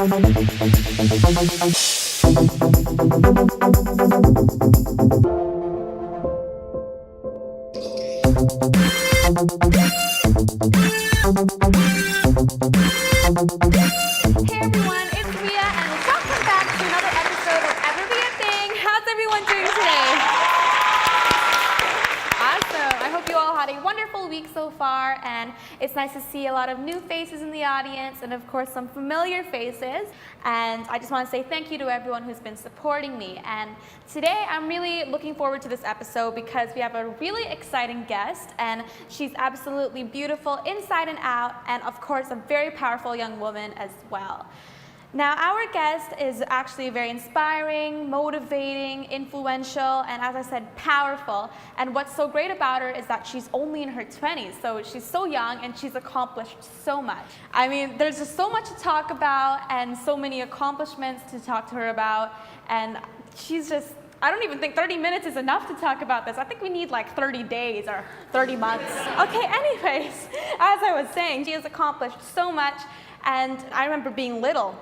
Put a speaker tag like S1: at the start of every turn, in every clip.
S1: everyone, it's Ria, and welcome back to another episode of eveRIAthing. How's everyone doing today? Awesome. I hope you all had a wonderful week so far, and it's nice to see a lot of new faces in the audience, and of course some familiar faces. And I just want to say thank you to everyone who's been supporting me. And today I'm really looking forward to this episode because we have a really exciting guest, and she's absolutely beautiful inside and out, and of course a very powerful young woman as well. Now, our guest is actually very inspiring, motivating, influential, and as I said, powerful. And what's so great about her is that she's only in her 20s, so she's so young and she's accomplished so much. I mean, there's just so much to talk about and so many accomplishments to talk to her about, and she's just, I don't even think 30 minutes is enough to talk about this. I think we need like 30 days or 30 months. Okay, anyways, as I was saying, she has accomplished so much, and I remember being little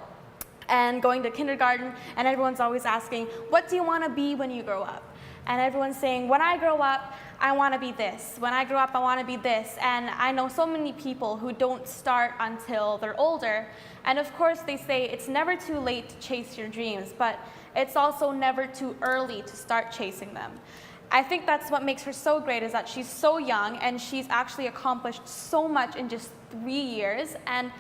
S1: and going to kindergarten, and everyone's always asking, what do you want to be when you grow up? And everyone's saying, when I grow up, I want to be this. When I grow up, I want to be this. And I know so many people who don't start until they're older. And of course, they say it's never too late to chase your dreams, but it's also never too early to start chasing them. I think that's what makes her so great, is that she's so young and she's actually accomplished so much in just 3 years. And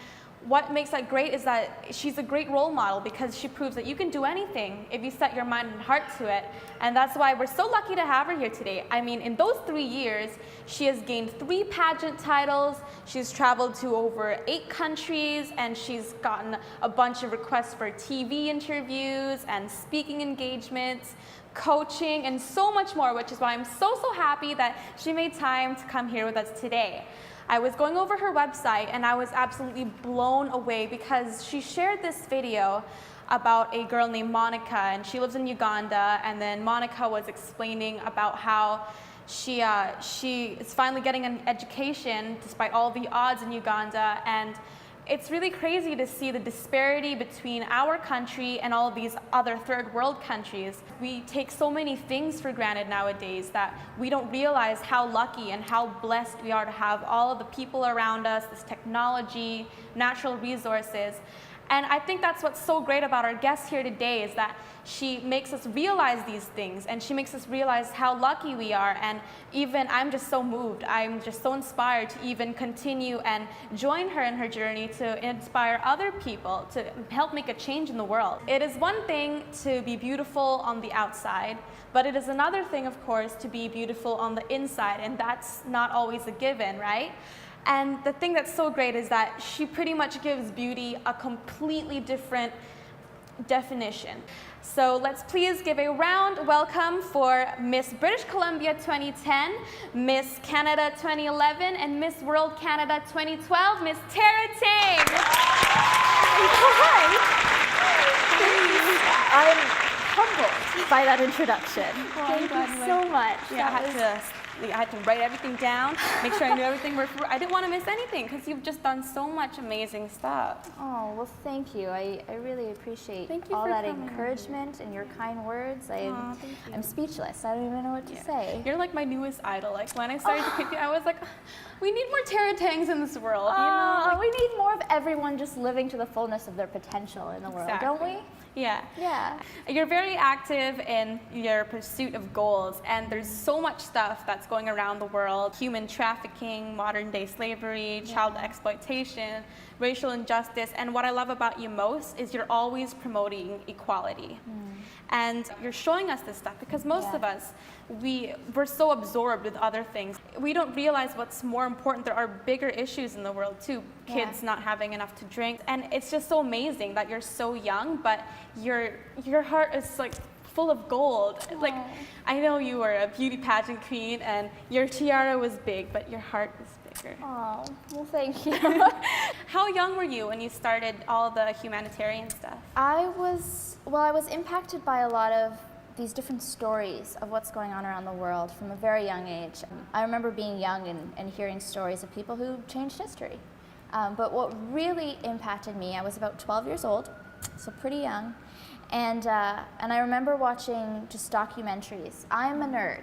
S1: what makes that great is that she's a great role model because she proves that you can do anything if you set your mind and heart to it. And that's why we're so lucky to have her here today. I mean, in those 3 years, she has gained 3 pageant titles, she's traveled to over 8 countries, and she's gotten a bunch of requests for TV interviews and speaking engagements, coaching, and so much more, which is why I'm so happy that she made time to come here with us today. I was going over her website and I was absolutely blown away because she shared this video about a girl named Monica, and she lives in Uganda, and then Monica was explaining about how she is finally getting an education despite all the odds in Uganda. And it's really crazy to see the disparity between our country and all of these other third world countries. We take so many things for granted nowadays that we don't realize how lucky and how blessed we are to have all of the people around us, this technology, natural resources. And I think that's what's so great about our guest here today, is that she makes us realize these things, and she makes us realize how lucky we are. And even I'm just so moved, I'm just so inspired to even continue and join her in her journey to inspire other people to help make a change in the world. It is one thing to be beautiful on the outside, but it is another thing, of course, to be beautiful on the inside, and that's not always a given, right? And the thing that's so great is that she pretty much gives beauty a completely different definition. So let's please give a round welcome for Miss British Columbia 2010, Miss Canada 2011, and Miss World Canada 2012, Miss Tara Teng.
S2: I'm humbled by that introduction.
S1: Well,
S2: Thank you so much.
S1: Yeah, I had to write everything down, make sure I knew everything. I didn't want to miss anything because you've just done so much amazing stuff.
S2: Oh, well, thank you. I really appreciate
S1: Thank you
S2: all
S1: for
S2: that
S1: coming.
S2: encouragement and your kind words.
S1: Thank you.
S2: I'm speechless. I don't even know what to say.
S1: You're like my newest idol. Like when I started to pick you, I was like, we need more Tara Tengs in this world. You know? Like,
S2: we need more of everyone just living to the fullness of their potential in the world, don't we?
S1: Yeah.
S2: Yeah.
S1: You're very active in your pursuit of goals, and there's so much stuff that's going around the world: human trafficking, modern day slavery, child exploitation, racial injustice. And what I love about you most is you're always promoting equality. And you're showing us this stuff because most of us, we're so absorbed with other things. We don't realize what's more important. There are bigger issues in the world too. Kids not having enough to drink. And it's just so amazing that you're so young, but your heart is like full of gold. Like, I know you were a beauty pageant queen and your tiara was big, but your heart is bigger.
S2: Oh, well, thank you.
S1: How young were you when you started all the humanitarian stuff?
S2: I was impacted by a lot of these different stories of what's going on around the world from a very young age. I remember being young and hearing stories of people who changed history. But what really impacted me, I was about 12 years old, so pretty young. And I remember watching just documentaries. I'm a nerd.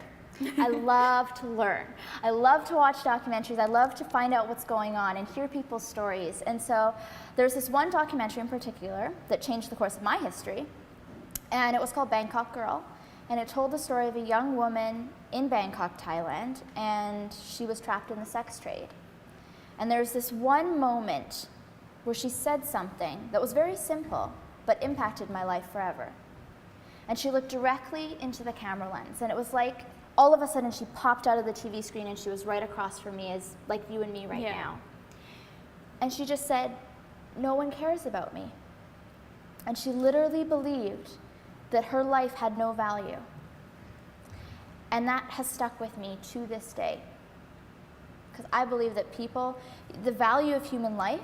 S2: I love to learn. I love to watch documentaries. I love to find out what's going on and hear people's stories. And so there's this one documentary in particular that changed the course of my history, and it was called Bangkok Girl. And it told the story of a young woman in Bangkok, Thailand, and she was trapped in the sex trade. And there's this one moment where she said something that was very simple, but impacted my life forever. And she looked directly into the camera lens, and it was like all of a sudden she popped out of the TV screen and she was right across from me, as like you and me right now. And she just said, "No one cares about me." And she literally believed that her life had no value. And that has stuck with me to this day. Because I believe that the value of human life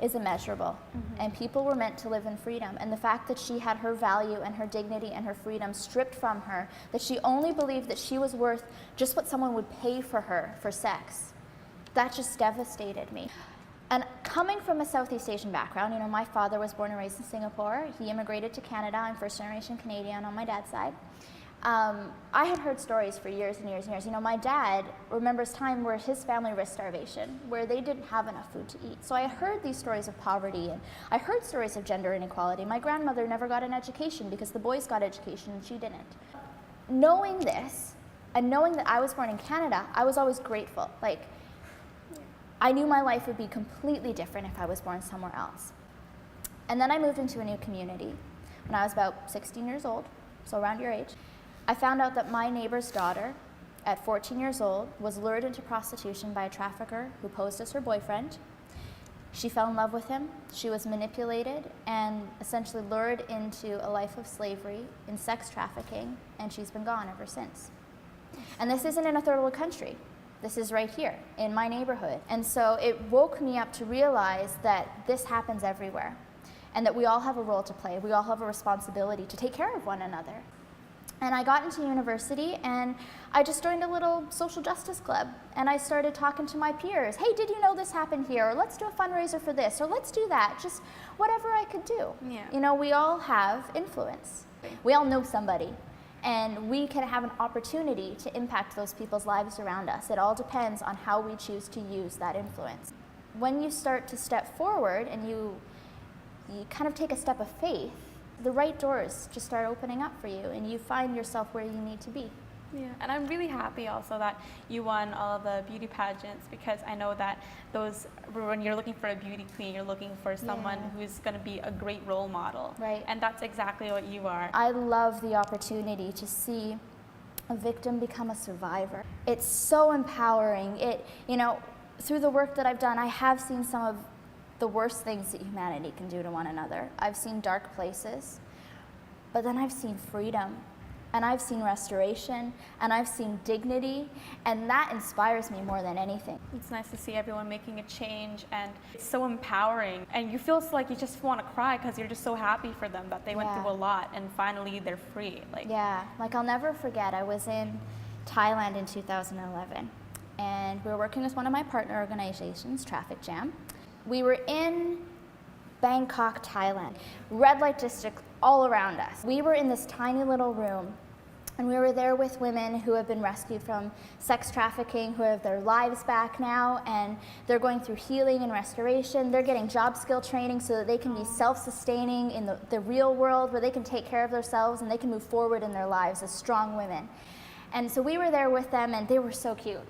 S2: is immeasurable. And people were meant to live in freedom. And the fact that she had her value and her dignity and her freedom stripped from her, that she only believed that she was worth just what someone would pay for her for sex, that just devastated me. And coming from a Southeast Asian background, you know, my father was born and raised in Singapore. He immigrated to Canada. I'm first generation Canadian on my dad's side. I had heard stories for years and years and years. You know, my dad remembers time where his family risked starvation, where they didn't have enough food to eat. So I heard these stories of poverty, and I heard stories of gender inequality. My grandmother never got an education because the boys got education and she didn't. Knowing this, and knowing that I was born in Canada, I was always grateful. Like, I knew my life would be completely different if I was born somewhere else. And then I moved into a new community when I was about 16 years old, so around your age. I found out that my neighbor's daughter, at 14 years old, was lured into prostitution by a trafficker who posed as her boyfriend. She fell in love with him, she was manipulated, and essentially lured into a life of slavery in sex trafficking, and she's been gone ever since. And this isn't in a third world country. This is right here in my neighborhood. And so it woke me up to realize that this happens everywhere and that we all have a role to play. We all have a responsibility to take care of one another. And I got into university and I just joined a little social justice club, and I started talking to my peers. Hey, did you know this happened here? Or let's do a fundraiser for this, or let's do that. Just whatever I could do.
S1: Yeah.
S2: You know, we all have influence. We all know somebody. And we can have an opportunity to impact those people's lives around us. It all depends on how we choose to use that influence. When you start to step forward and you kind of take a step of faith, the right doors just start opening up for you and you find yourself where you need to be.
S1: Yeah, and I'm really happy also that you won all of the beauty pageants, because I know that when you're looking for a beauty queen, you're looking for someone who's going to be a great role model.
S2: Right.
S1: And that's exactly what you are.
S2: I love the opportunity to see a victim become a survivor. It's so empowering. Through the work that I've done, I have seen some of the worst things that humanity can do to one another. I've seen dark places, but then I've seen freedom. And I've seen restoration, and I've seen dignity, and that inspires me more than anything.
S1: It's nice to see everyone making a change, and it's so empowering. And you feel like you just want to cry because you're just so happy for them that they went through a lot, and finally they're free.
S2: Like I'll never forget, I was in Thailand in 2011, and we were working with one of my partner organizations, Traffic Jam. We were in Bangkok, Thailand, red light district all around us. We were in this tiny little room, and we were there with women who have been rescued from sex trafficking, who have their lives back now, and they're going through healing and restoration. They're getting job skill training so that they can be self-sustaining in the real world, where they can take care of themselves and they can move forward in their lives as strong women. And so we were there with them, and they were so cute.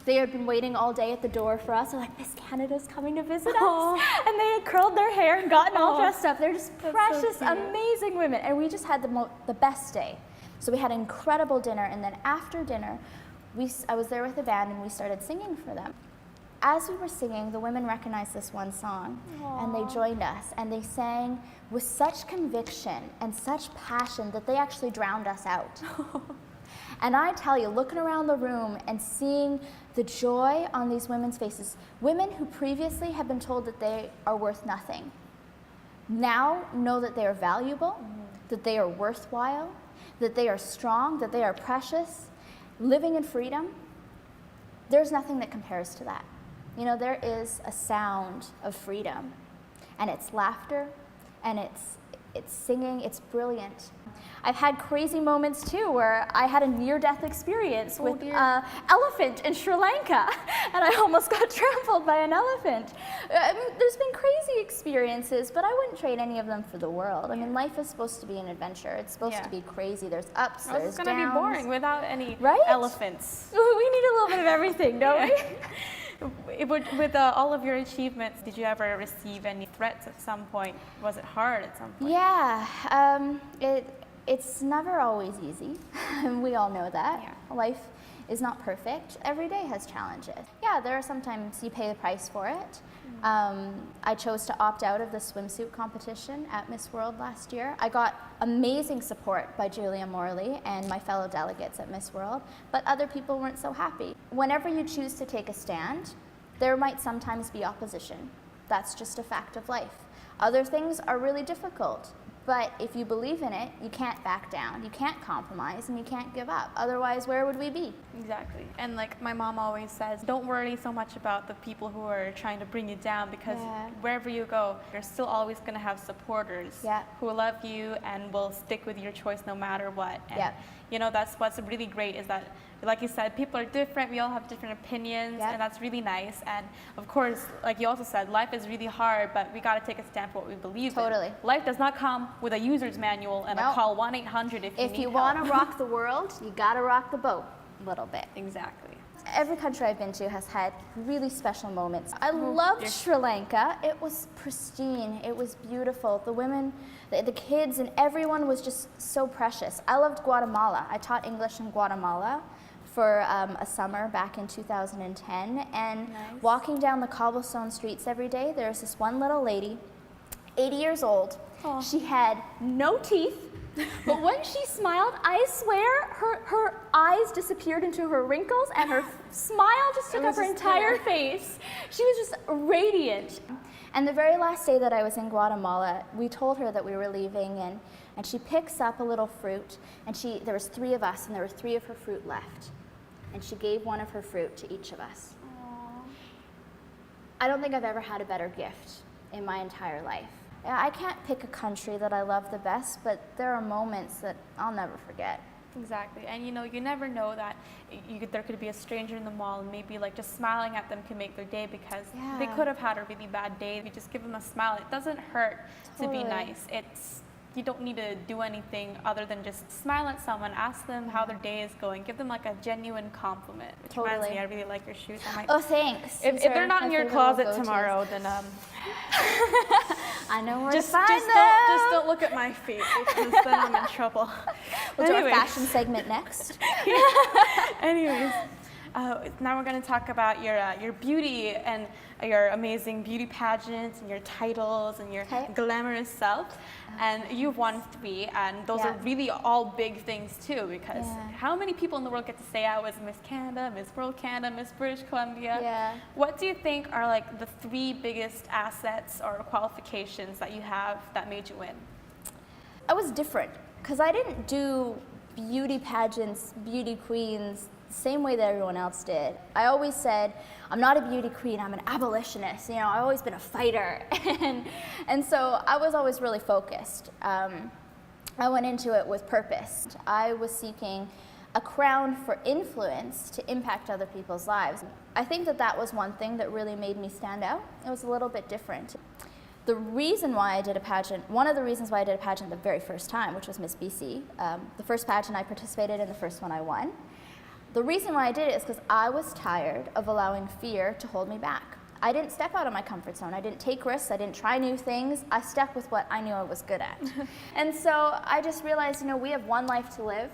S2: They had been waiting all day at the door for us. They're like, Miss Canada's coming to visit us. And they had curled their hair and gotten all dressed up. They're just precious, amazing women. And we just had the best day. So we had an incredible dinner, and then after dinner, I was there with the band, and we started singing for them. As we were singing, the women recognized this one song, and they joined us, and they sang with such conviction and such passion that they actually drowned us out. And I tell you, looking around the room and seeing the joy on these women's faces, women who previously had been told that they are worth nothing, now know that they are valuable, that they are worthwhile, that they are strong, that they are precious, living in freedom. There's nothing that compares to that. You know, there is a sound of freedom, and it's laughter, and it's singing, it's brilliant. I've had crazy moments too where I had a near-death experience with an elephant in Sri Lanka, and I almost got trampled by an elephant. There's been crazy experiences, but I wouldn't trade any of them for the world. I mean, life is supposed to be an adventure. It's supposed to be crazy. There's ups, there's downs.
S1: It's going to be boring without any elephants.
S2: We need a little bit of everything, don't we?
S1: With all of your achievements, did you ever receive any threats at some point? Was it hard at some point?
S2: Yeah, it's never always easy. We all know that. Yeah. Life is not perfect. Every day has challenges. Yeah, there are sometimes you pay the price for it. I chose to opt out of the swimsuit competition at Miss World last year. I got amazing support by Julia Morley and my fellow delegates at Miss World, but other people weren't so happy. Whenever you choose to take a stand, there might sometimes be opposition. That's just a fact of life. Other things are really difficult. But if you believe in it, you can't back down, you can't compromise, and you can't give up. Otherwise, where would we be?
S1: Exactly. And like my mom always says, don't worry so much about the people who are trying to bring you down, because wherever you go, you're still always going to have supporters who love you and will stick with your choice no matter what. And you know, that's what's really great, is that, like you said, people are different, we all have different opinions, and that's really nice. And of course, like you also said, life is really hard, but we got to take a stand for what we believe in. Life does not come with a user's manual and a call 1-800 if you want
S2: to rock the world, you got to rock the boat a little bit.
S1: Exactly.
S2: Every country I've been to has had really special moments. I loved Sri Lanka. It was pristine. It was beautiful. The women, the kids, and everyone was just so precious. I loved Guatemala. I taught English in Guatemala for a summer back in 2010, and walking down the cobblestone streets every day, there was this one little lady, 80 years old. She had no teeth, but when she smiled, I swear her eyes disappeared into her wrinkles, and her smile just took up her entire face. She was just radiant. And the very last day that I was in Guatemala, we told her that we were leaving, and she picks up a little fruit, and there was 3 of us, and there were 3 of her fruit left. And she gave one of her fruit to each of us. I don't think I've ever had a better gift in my entire life. I can't pick a country that I love the best, but there are moments that I'll never forget.
S1: Exactly. And you know, you never know that there could be a stranger in the mall, and maybe like just smiling at them can make their day, because they could have had a really bad day. If you just give them a smile, it doesn't hurt to be nice. You don't need to do anything other than just smile at someone, ask them how their day is going, give them like a genuine compliment. Which reminds me, I really like your shoes.
S2: Thanks.
S1: If they're not in your closet tomorrow, then
S2: I know where to find them.
S1: Just don't look at my feet, because then I'm in trouble.
S2: We'll do our fashion segment next.
S1: Anyways, now we're going to talk about your beauty and your amazing beauty pageants and your titles and your glamorous self. And you've won 3, and those are really all big things too, because how many people in the world get to say I was Miss Canada, Miss World Canada, Miss British Columbia? What do you think are like the 3 biggest assets or qualifications that you have that made you win?
S2: I was different, because I didn't do beauty pageants, beauty queens, the same way that everyone else did. I always said, I'm not a beauty queen, I'm an abolitionist. You know, I've always been a fighter. and so I was always really focused. I went into it with purpose. I was seeking a crown for influence to impact other people's lives. I think that was one thing that really made me stand out. It was a little bit different. The reason why I did a pageant, one of the reasons why I did a pageant the very first time, which was Miss BC, the first pageant I participated in, the first one I won. The reason why I did it is because I was tired of allowing fear to hold me back. I didn't step out of my comfort zone. I didn't take risks. I didn't try new things. I stuck with what I knew I was good at. And so I just realized, you know, we have one life to live.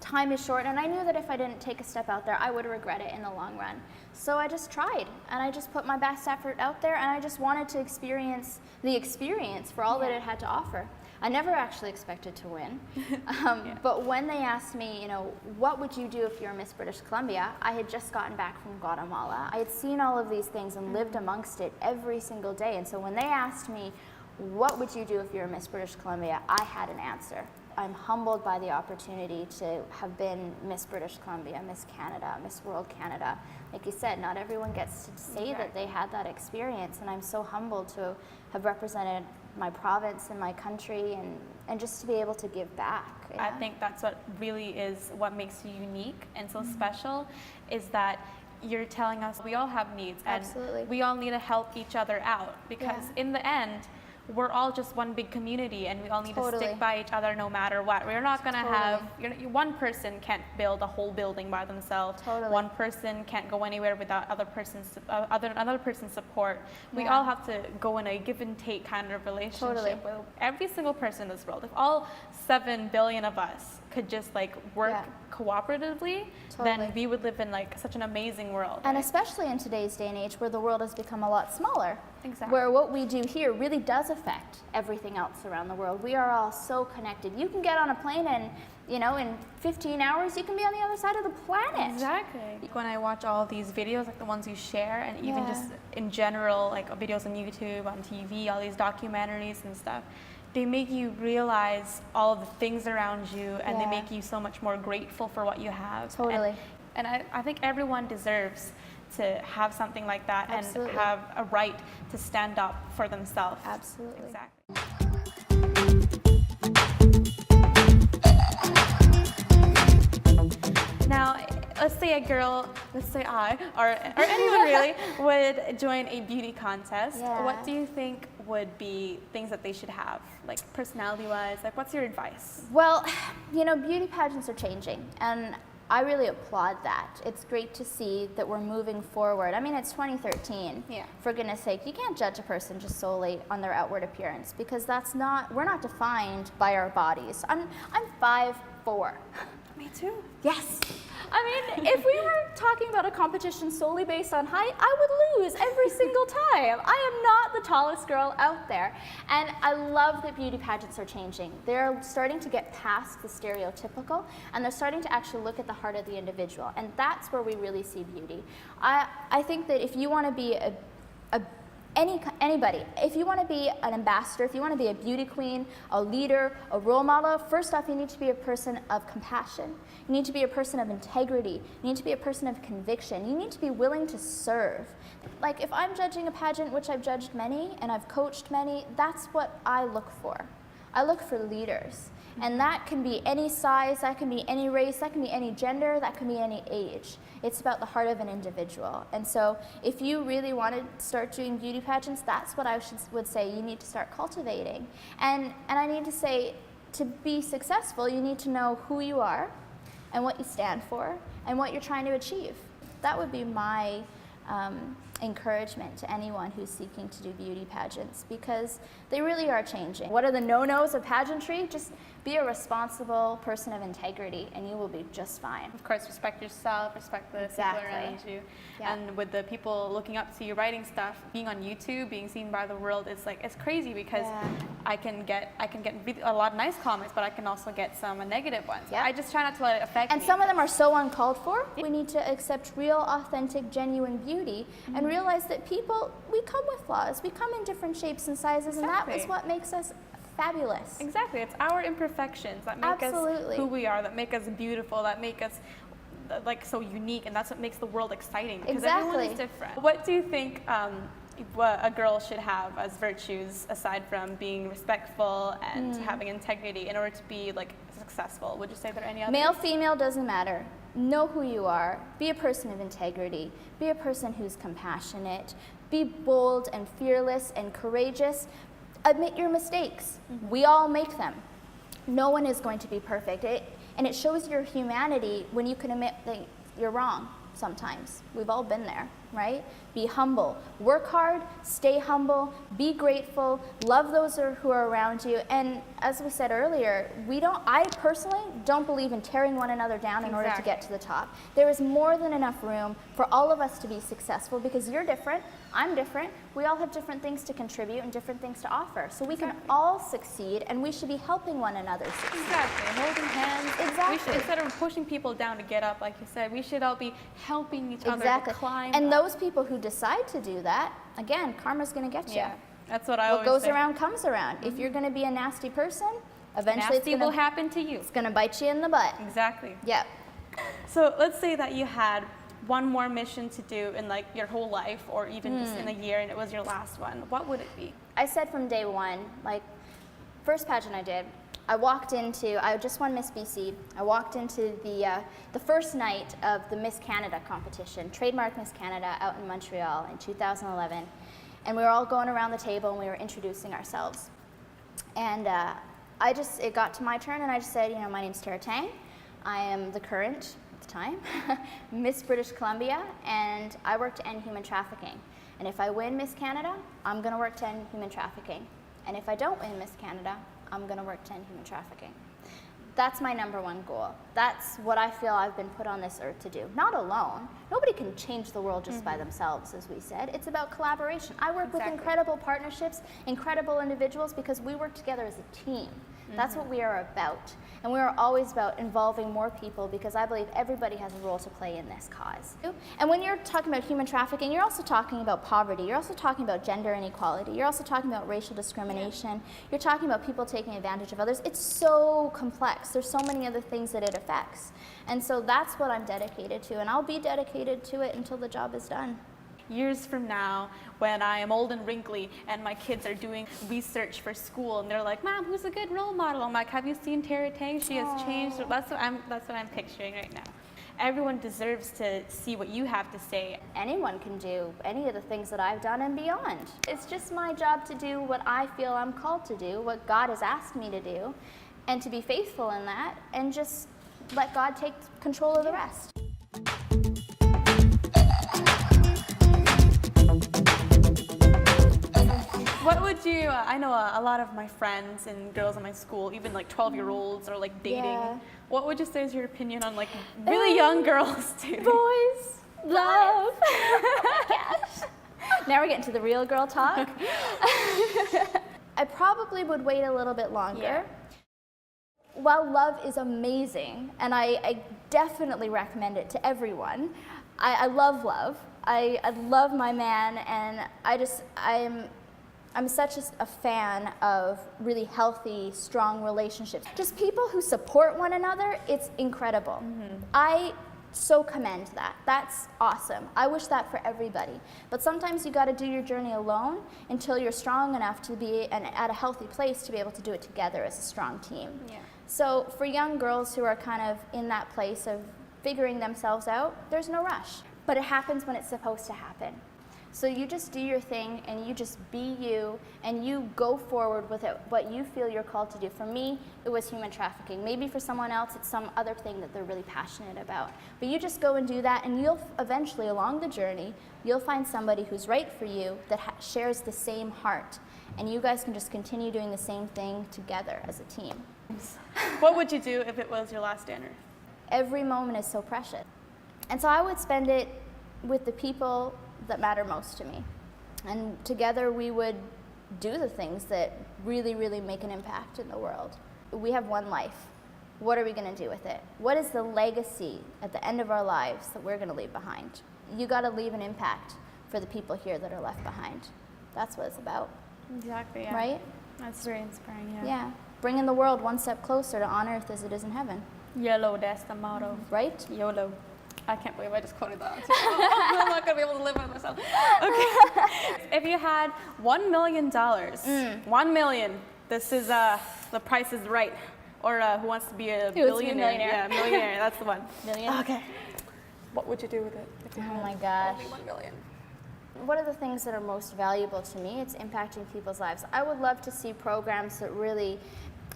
S2: Time is short, and I knew that if I didn't take a step out there, I would regret it in the long run. So I just tried, and I just put my best effort out there, and I just wanted to experience the experience for all that it had to offer. I never actually expected to win, but when they asked me, you know, what would you do if you're Miss British Columbia, I had just gotten back from Guatemala. I had seen all of these things and lived amongst it every single day, and so when they asked me, what would you do if you're Miss British Columbia, I had an answer. I'm humbled by the opportunity to have been Miss British Columbia, Miss Canada, Miss World Canada. Like you said, not everyone gets to say that they had that experience, and I'm so humbled to have represented my province and my country, and just to be able to give back. Yeah.
S1: I think that's what really is what makes you unique and so special, is that you're telling us we all have needs, and
S2: Absolutely.
S1: we all need to help each other out, because in the end, we're all just one big community, and we all need to stick by each other no matter what. We're not going to have, one person can't build a whole building by themselves. One person can't go anywhere without another person's support. We all have to go in a give and take kind of relationship with every single person in this world. If all 7 billion of us could just like work cooperatively, then we would live in like such an amazing world.
S2: And especially in today's day and age where the world has become a lot smaller.
S1: Exactly.
S2: Where what we do here really does affect everything else around the world. We are all so connected. You can get on a plane and, you know, in 15 hours you can be on the other side of the planet.
S1: Exactly. When I watch all these videos, like the ones you share, and even just in general, like videos on YouTube, on TV, all these documentaries and stuff, they make you realize all of the things around you, and they make you so much more grateful for what you have.
S2: Totally.
S1: And I think everyone deserves to have something like that and have a right to stand up for themselves.
S2: Absolutely.
S1: Exactly. Now, let's say a girl, let's say I, or anyone really, would join a beauty contest. What do you think would be things that they should have, like personality-wise? Like, what's your advice?
S2: Well, you know, beauty pageants are changing, and I really applaud that. It's great to see that we're moving forward. I mean, it's 2013. For goodness sake, you can't judge a person just solely on their outward appearance, because we're not defined by our bodies. I'm 5'4".
S1: Me too.
S2: Yes. I mean, if we were talking about a competition solely based on height, I would lose every single time. I am not the tallest girl out there. And I love that beauty pageants are changing. They're starting to get past the stereotypical, and they're starting to actually look at the heart of the individual. And that's where we really see beauty. I think that if you want to be anybody, if you want to be an ambassador, if you want to be a beauty queen, a leader, a role model, first off, you need to be a person of compassion. You need to be a person of integrity. You need to be a person of conviction. You need to be willing to serve. Like, if I'm judging a pageant, which I've judged many and I've coached many, that's what I look for. I look for leaders. And that can be any size, that can be any race, that can be any gender, that can be any age. It's about the heart of an individual. And so if you really want to start doing beauty pageants, that's what I would say you need to start cultivating. And I need to say, to be successful, you need to know who you are and what you stand for and what you're trying to achieve. That would be my encouragement to anyone who's seeking to do beauty pageants, because they really are changing. What are the no-nos of pageantry? Just be a responsible person of integrity and you will be just fine.
S1: Of course, respect yourself, respect the people around you. And with the people looking up to you writing stuff, being on YouTube, being seen by the world, it's crazy, because I can get really, a lot of nice comments, but I can also get some negative ones. I just try not to let it affect me.
S2: And some of them are so uncalled for. We need to accept real, authentic, genuine beauty and realize that people, we come with flaws. We come in different shapes and sizes, and that is what makes us fabulous.
S1: Exactly. It's our imperfections that make us who we are, that make us beautiful, that make us like so unique, and that's what makes the world exciting, because everyone is different. What do you think what a girl should have as virtues, aside from being respectful and having integrity, in order to be like successful? Would you say there are any others?
S2: Male, female, doesn't matter. Know who you are. Be a person of integrity. Be a person who's compassionate. Be bold and fearless and courageous. Admit your mistakes. We all make them. No one is going to be perfect. And it shows your humanity when you can admit that you're wrong sometimes. We've all been there, right? Be humble. Work hard, stay humble, be grateful, love those who are around you. And as we said earlier, I personally don't believe in tearing one another down in order to get to the top. There is more than enough room for all of us to be successful, because you're different, I'm different, we all have different things to contribute and different things to offer. So we can all succeed, and we should be helping one another succeed.
S1: Exactly, holding hands.
S2: Exactly.
S1: We should, instead of pushing people down to get up, like you said, we should all be helping each other to climb
S2: And
S1: up.
S2: those people who decide to do that, again, karma's going to get you.
S1: Yeah, that's what I
S2: always say. What goes around comes around. If you're going to be a nasty person, eventually
S1: nasty will happen to you.
S2: It's going to bite you in the butt.
S1: Exactly.
S2: Yep.
S1: So let's say that you had one more mission to do in like your whole life, or even just in a year, and it was your last one. What would it be?
S2: I said from day one, like, first pageant I did, I just won Miss BC. I walked into the first night of the Miss Canada competition, Trademark Miss Canada out in Montreal in 2011. And we were all going around the table and we were introducing ourselves. And it got to my turn and I just said, my name's Tara Teng. I am the current, at the time, Miss British Columbia, and I work to end human trafficking. And if I win Miss Canada, I'm gonna work to end human trafficking. And if I don't win Miss Canada, I'm going to work to end human trafficking. That's my number one goal. That's what I feel I've been put on this earth to do. Not alone. Nobody can change the world just by themselves, as we said. It's about collaboration. I work with incredible partnerships, incredible individuals, because we work together as a team. That's what we are about. And we are always about involving more people, because I believe everybody has a role to play in this cause. And when you're talking about human trafficking, you're also talking about poverty. You're also talking about gender inequality. You're also talking about racial discrimination. You're talking about people taking advantage of others. It's so complex. There's so many other things that it affects. And so that's what I'm dedicated to, and I'll be dedicated to it until the job is done.
S1: Years from now, when I am old and wrinkly and my kids are doing research for school and they're like, Mom, who's a good role model? I'm like, have you seen Tara Teng? She has changed. That's what I'm picturing right now. Everyone deserves to see what you have to say.
S2: Anyone can do any of the things that I've done and beyond. It's just my job to do what I feel I'm called to do, what God has asked me to do, and to be faithful in that, and just let God take control of the rest.
S1: What would you, I know a lot of my friends and girls in my school, even like 12-year-olds are like dating.
S2: Yeah.
S1: What would you say is your opinion on like really young girls dating?
S2: Boys, love. Gosh. Now we're getting to the real girl talk. I probably would wait a little bit longer.
S1: Yeah.
S2: While love is amazing, and I definitely recommend it to everyone, I love love. I love my man, and I'm such a fan of really healthy, strong relationships. Just people who support one another, it's incredible. I so commend that. That's awesome. I wish that for everybody. But sometimes you got to do your journey alone until you're strong enough to be at a healthy place to be able to do it together as a strong team.
S1: Yeah.
S2: So for young girls who are kind of in that place of figuring themselves out, there's no rush. But it happens when it's supposed to happen. So you just do your thing and you just be you and you go forward with it, what you feel you're called to do. For me, it was human trafficking. Maybe for someone else, it's some other thing that they're really passionate about. But you just go and do that, and you'll eventually, along the journey, you'll find somebody who's right for you that shares the same heart. And you guys can just continue doing the same thing together as a team.
S1: What would you do if it was your last day on earth?
S2: Every moment is so precious. And so I would spend it with the people that matter most to me. And together we would do the things that really, really make an impact in the world. We have one life. What are we going to do with it? What is the legacy at the end of our lives that we're going to leave behind? You got to leave an impact for the people here that are left behind. That's what it's about.
S1: Exactly, yeah.
S2: Right?
S1: That's very inspiring, yeah.
S2: Yeah. Bringing the world one step closer to on earth as it is in heaven.
S1: YOLO, that's the motto.
S2: Right?
S1: YOLO. I can't believe I just quoted that. I'm not going to be able to live with myself. Okay. If you had $1 million, 1 million, this is The Price is Right, or Who Wants to Be a Billionaire? Yeah, millionaire, that's the one.
S2: Million?
S1: Okay. What would you do with it? If you
S2: Oh
S1: had
S2: my gosh.
S1: only 1 million.
S2: What are the things that are most valuable to me? It's impacting people's lives. I would love to see programs that really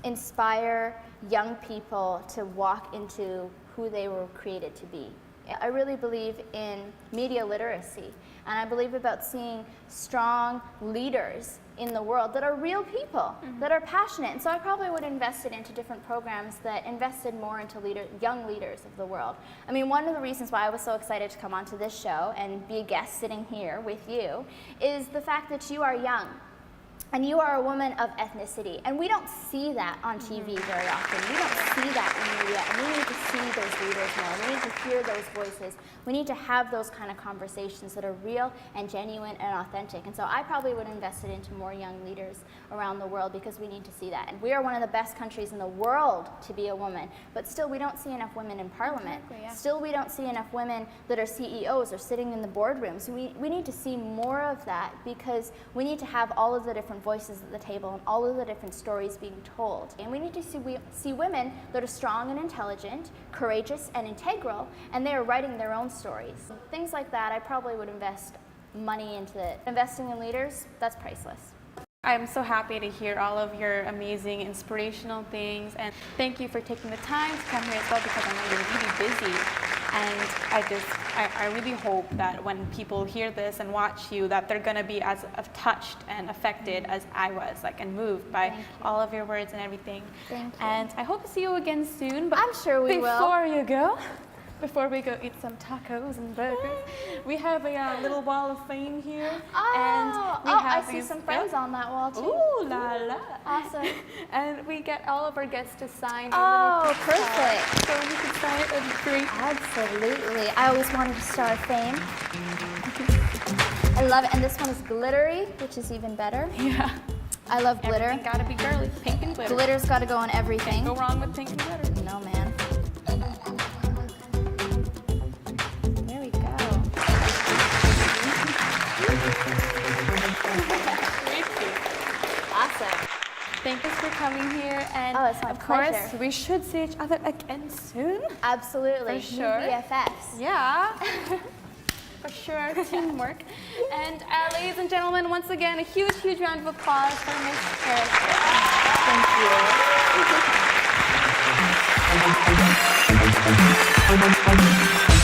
S2: inspire young people to walk into who they were created to be. I really believe in media literacy, and I believe about seeing strong leaders in the world that are real people, that are passionate. And so I probably would invest it into different programs that invested more into young leaders of the world. I mean, one of the reasons why I was so excited to come onto this show and be a guest sitting here with you is the fact that you are young. And you are a woman of ethnicity. And we don't see that on TV very often. We don't see that in media. And we need to see those leaders more. We need to hear those voices. We need to have those kind of conversations that are real and genuine and authentic. And so I probably would invest it into more young leaders around the world, because we need to see that. And we are one of the best countries in the world to be a woman. But still, we don't see enough women in parliament.
S1: Exactly, yeah.
S2: Still, we don't see enough women that are CEOs or sitting in the boardrooms. We need to see more of that, because we need to have all of the different voices at the table and all of the different stories being told. And we need to see women that are strong and intelligent, courageous and integral, and they are writing their own stories. Things like that, I probably would invest money into it. Investing in leaders, that's priceless.
S1: I'm so happy to hear all of your amazing inspirational things, and thank you for taking the time to come here as well, because I know you're really busy. And I really hope that when people hear this and watch you, that they're gonna be as touched and affected as I was, like, and moved by all of your words and everything.
S2: Thank you.
S1: And I hope to see you again soon. But
S2: I'm sure we will.
S1: Before we go eat some tacos and burgers, we have a little wall of fame here.
S2: Oh,
S1: and we have
S2: I see some friends on that wall too.
S1: Ooh la la.
S2: Awesome.
S1: And we get all of our guests to sign
S2: Oh,
S1: a little
S2: perfect.
S1: so you can sign it, that'd be great.
S2: Absolutely. I always wanted a Star of Fame. I love it. And this one is glittery, which is even better.
S1: Yeah.
S2: I love glitter.
S1: Everything gotta be girly, pink and glitter.
S2: Glitter's got to go on everything.
S1: Go wrong with pink and glitter.
S2: No, man. There we go. Awesome.
S1: Thank you for coming here, and
S2: Oh, it's my
S1: of
S2: pleasure.
S1: course, we should see each other again soon.
S2: Absolutely.
S1: For sure.
S2: New BFFs.
S1: Yeah. For sure, teamwork. And ladies and gentlemen, once again, a huge, huge round of applause for Miss Tara Teng.
S2: Thank you.